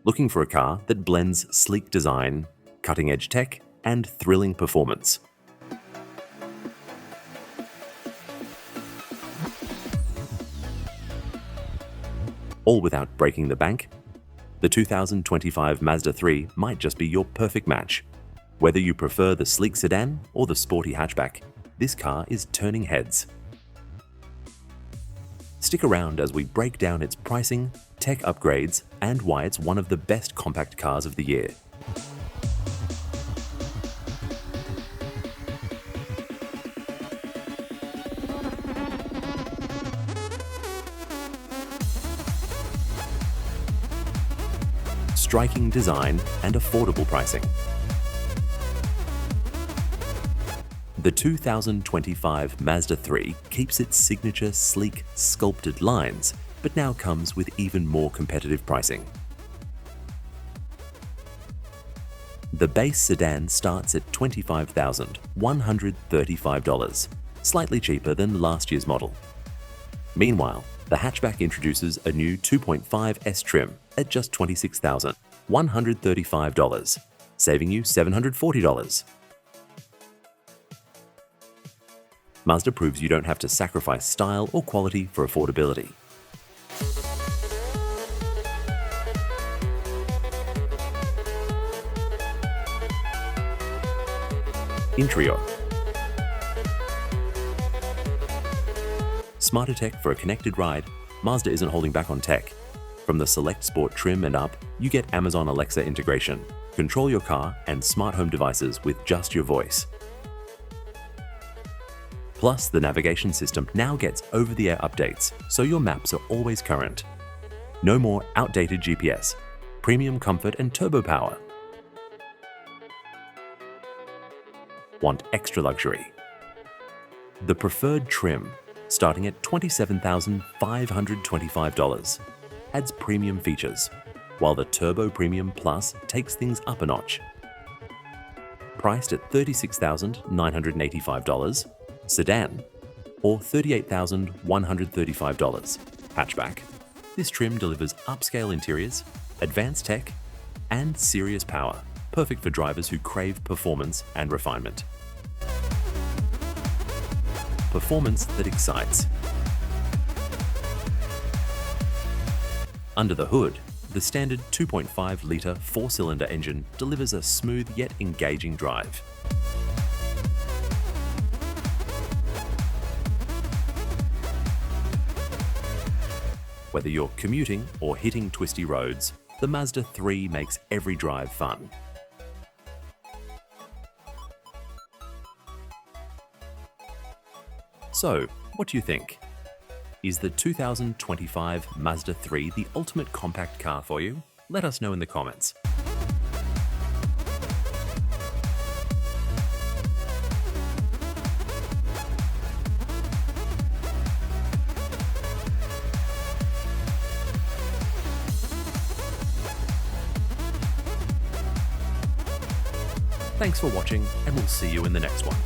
Looking for a car that blends sleek design, cutting-edge tech, and thrilling performance? All without breaking the bank? The 2025 Mazda 3 might just be your perfect match. Whether you prefer the sleek sedan or the sporty hatchback, this car is turning heads. Stick around as we break down its pricing, tech upgrades, and why it's one of the best compact cars of the year. Striking design and affordable pricing. The 2025 Mazda 3 keeps its signature sleek, sculpted lines, but now comes with even more competitive pricing. The base sedan starts at $25,135, slightly cheaper than last year's model. Meanwhile, the hatchback introduces a new 2.5S trim at just $26,135, saving you $740. Mazda proves you don't have to sacrifice style or quality for affordability. Interior. Smarter tech for a connected ride, Mazda isn't holding back on tech. From the Select Sport trim and up, you get Amazon Alexa integration. Control your car and smart home devices with just your voice. Plus, the navigation system now gets over-the-air updates, so your maps are always current. No more outdated GPS, premium comfort and turbo power. Want extra luxury? The preferred trim, starting at $27,525, adds premium features, while the Turbo Premium Plus takes things up a notch. Priced at $36,985, sedan, or $38,135, hatchback, this trim delivers upscale interiors, advanced tech, and serious power, perfect for drivers who crave performance and refinement. Performance that excites. Under the hood, the standard 2.5-litre four-cylinder engine delivers a smooth yet engaging drive. Whether you're commuting or hitting twisty roads, the Mazda 3 makes every drive fun. So, what do you think? Is the 2025 Mazda 3 the ultimate compact car for you? Let us know in the comments. Thanks for watching, and we'll see you in the next one.